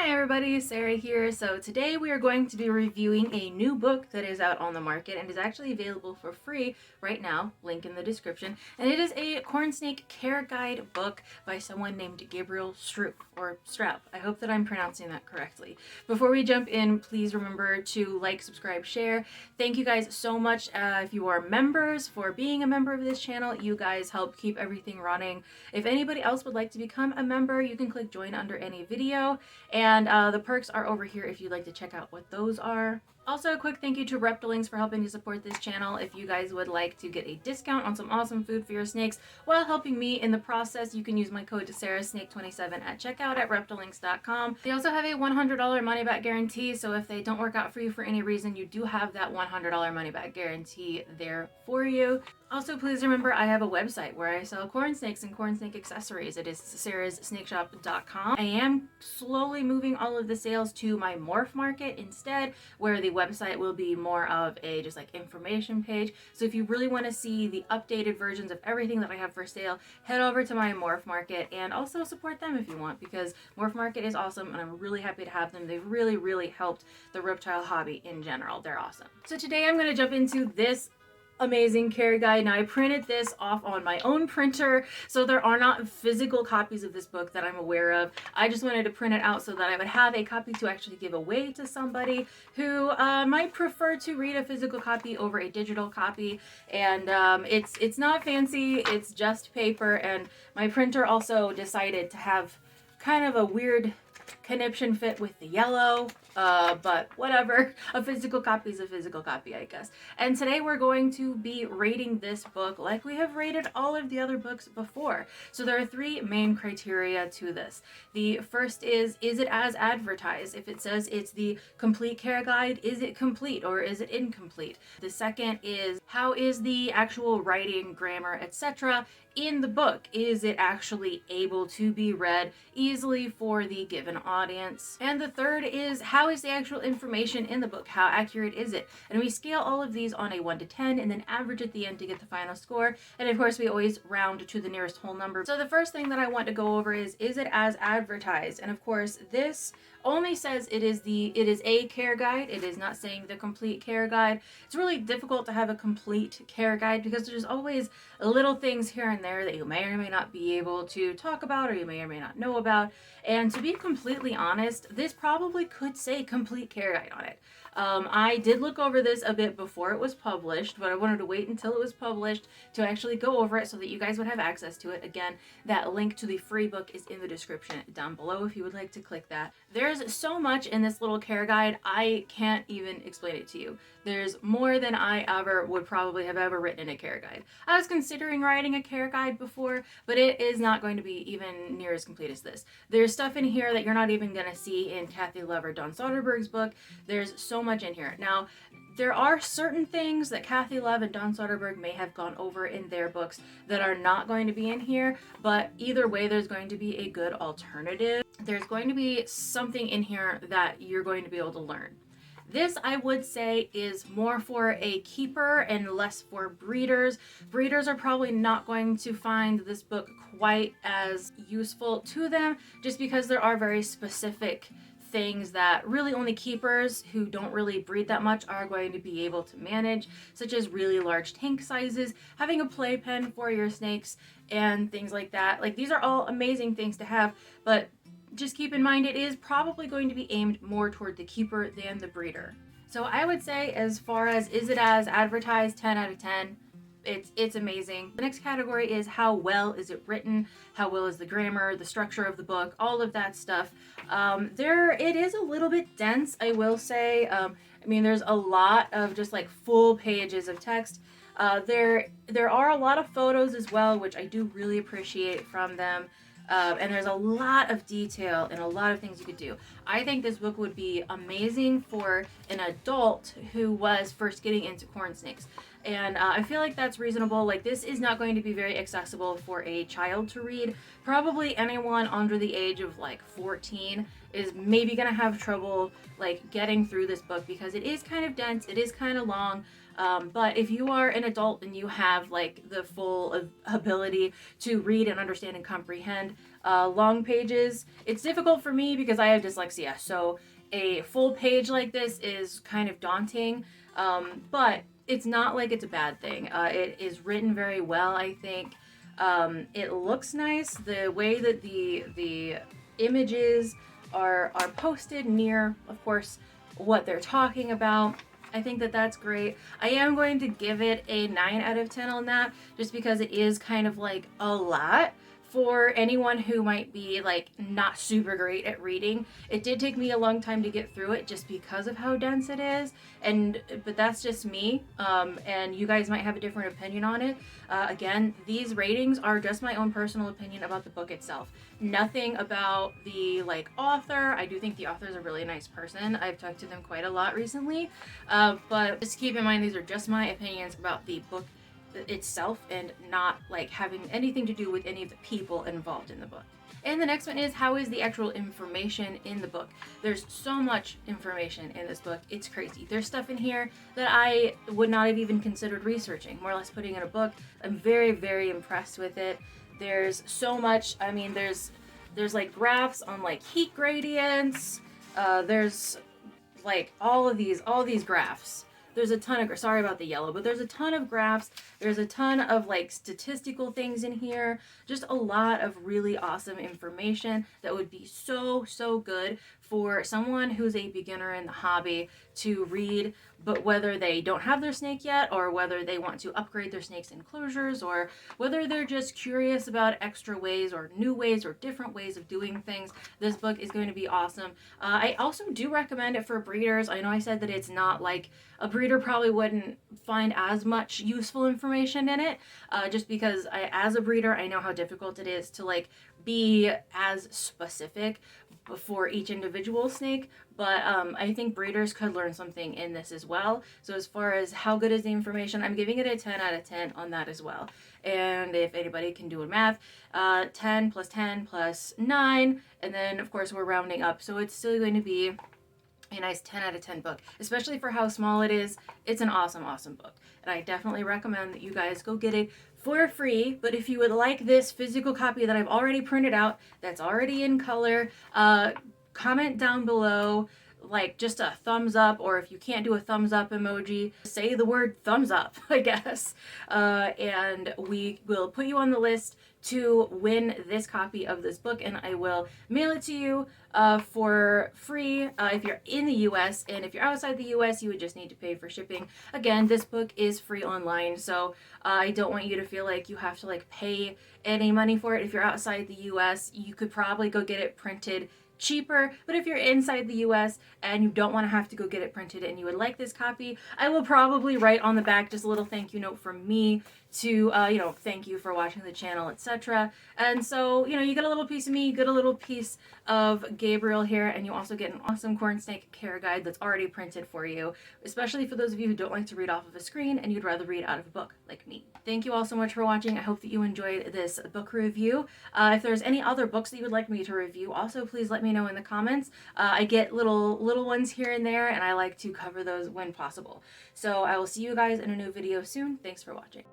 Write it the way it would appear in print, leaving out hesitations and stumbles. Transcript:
Hi everybody, Sarah here. So today we are going to be reviewing a new book that is out on the market and is actually available for free right now, link in the description. And it is a corn snake care guide book by someone named Gabriel Stroup, or Stroup. I hope that I'm pronouncing that correctly. Before we jump in, please remember to like, subscribe, share. Thank you guys so much if you are members for being a member of this channel. You guys help keep everything running. If anybody else would like to become a member, you can click join under any video. And the perks are over here if you'd like to check out what those are. Also, a quick thank you to Reptilings for helping to support this channel. If you guys would like to get a discount on some awesome food for your snakes while helping me in the process, you can use my code SarahSnake27 at checkout at reptilings.com. They also have a $100 money back guarantee, so if they don't work out for you for any reason, you do have that $100 money back guarantee there for you. Also, please remember I have a website where I sell corn snakes and corn snake accessories. It is sarahssnakeshop.com. I am slowly moving all of the sales to my Morph Market instead, where the website will be more of a just like information page. So if you really want to see the updated versions of everything that I have for sale, head over to my Morph Market and also support them if you want, because Morph Market is awesome and I'm really happy to have them. They've really helped the reptile hobby in general. They're awesome. So today I'm going to jump into this amazing care guide. Now I printed this off on my own printer, so there are not physical copies of this book that I'm aware of. I just wanted to print it out so that I would have a copy to actually give away to somebody who might prefer to read a physical copy over a digital copy. And it's not fancy, it's just paper, and my printer also decided to have kind of a weird conniption fit with the yellow, but whatever. A physical copy is a physical copy, I guess. And today we're going to be rating this book like we have rated all of the other books before. So there are three main criteria to this. The first is it as advertised? If it says it's the complete care guide, is it complete or is it incomplete? The second is, how is the actual writing, grammar, etc. in the book? Is it actually able to be read easily for the given audience? And the third is, how is the actual information in the book? How accurate is it? And we scale all of these on a 1 to 10 and then average at the end to get the final score. And of course we always round to the nearest whole number. So the first thing that I want to go over is it as advertised? And of course this only says it is a care guide. It is not saying the complete care guide. It's really difficult to have a complete care guide because there's always little things here and there that you may or may not be able to talk about or you may or may not know about. And to be completely honest, this probably could say complete care guide on it. I did look over this a bit before it was published, but I wanted to wait until it was published to actually go over it so that you guys would have access to it. Again, that link to the free book is in the description down below if you would like to click that. There's so much in this little care guide, I can't even explain it to you. There's more than I ever would probably have ever written in a care guide. I was considering writing a care guide before, but it is not going to be even near as complete as this. There's stuff in here that you're not even going to see in Kathy Love or Don Soderberg's book. There's so much in here. Now, there are certain things that Kathy Love and Don Soderberg may have gone over in their books that are not going to be in here, but either way, there's going to be a good alternative. There's going to be something in here that you're going to be able to learn. This, I would say, is more for a keeper and less for breeders. Breeders are probably not going to find this book quite as useful to them just because there are very specific things that really only keepers who don't really breed that much are going to be able to manage, such as really large tank sizes, having a playpen for your snakes, and things like that. Like, these are all amazing things to have, but just keep in mind it is probably going to be aimed more toward the keeper than the breeder. So I would say, as far as is it as advertised, 10 out of 10. It's amazing. The next category is how well is it written, how well is the grammar, the structure of the book, all of that stuff. It is a little bit dense, I will say. I mean, there's a lot of just like full pages of text. There are a lot of photos as well, which I do really appreciate from them. And there's a lot of detail and a lot of things you could do. I think this book would be amazing for an adult who was first getting into corn snakes. And I feel like that's reasonable. Like, this is not going to be very accessible for a child to read. Probably anyone under the age of like 14 is maybe gonna have trouble like getting through this book because it is kind of dense, it is kind of long. But if you are an adult and you have like the full ability to read and understand and comprehend long pages, it's difficult for me because I have dyslexia. So a full page like this is kind of daunting, but it's not like it's a bad thing. It is written very well, I think. It looks nice. The way that the images are posted near, of course, what they're talking about. I think that that's great. I am going to give it a 9 out of 10 on that, just because it is kind of like a lot for anyone who might be like not super great at reading. It did take me a long time to get through it just because of how dense it is, but that's just me, and you guys might have a different opinion on it. Again, these ratings are just my own personal opinion about the book itself. Nothing about the like author. I do think the author is a really nice person. I've talked to them quite a lot recently, but just keep in mind these are just my opinions about the book itself and not like having anything to do with any of the people involved in the book. And the next one is, how is the actual information in the book? There's so much information in this book, it's crazy. There's stuff in here that I would not have even considered researching, more or less putting in a book. I'm very, very impressed with it. There's so much. I mean, there's like graphs on like heat gradients. There's like all these graphs. There's a ton of, sorry about the yellow, but there's a ton of graphs. There's a ton of like statistical things in here. Just a lot of really awesome information that would be so, so good for someone who's a beginner in the hobby to read, but whether they don't have their snake yet, or whether they want to upgrade their snake's enclosures, or whether they're just curious about extra ways or new ways or different ways of doing things, this book is going to be awesome. I also do recommend it for breeders. I know I said that it's not like, a breeder probably wouldn't find as much useful information in it, just because as a breeder, I know how difficult it is to like be as specific for each individual snake, but I think breeders could learn something in this as well. So as far as how good is the information, I'm giving it a 10 out of 10 on that as well. And if anybody can do a math, 10 plus 10 plus 9, and then of course we're rounding up, so it's still going to be a nice 10 out of 10 book, especially for how small it is. It's an awesome, awesome book, and I definitely recommend that you guys go get it for free. But if you would like this physical copy that I've already printed out, that's already in color, comment down below, like just a thumbs up, or if you can't do a thumbs up emoji, say the word thumbs up, I guess, and we will put you on the list to win this copy of this book, and I will mail it to you for free if you're in the US, and if you're outside the US, you would just need to pay for shipping. Again, this book is free online, so I don't want you to feel like you have to like pay any money for it. If you're outside the US, you could probably go get it printed cheaper, but if you're inside the US and you don't want to have to go get it printed and you would like this copy, I will probably write on the back just a little thank you note from me to thank you for watching the channel, etc. And so you get a little piece of me, you get a little piece of Gabriel here, and you also get an awesome corn snake care guide that's already printed for you, especially for those of you who don't like to read off of a screen and you'd rather read out of a book like me. Thank you all so much for watching. I hope that you enjoyed this book review. If there's any other books that you would like me to review, also please let me know in the comments. I get little ones here and there, and I like to cover those when possible. So I will see you guys in a new video soon. Thanks for watching.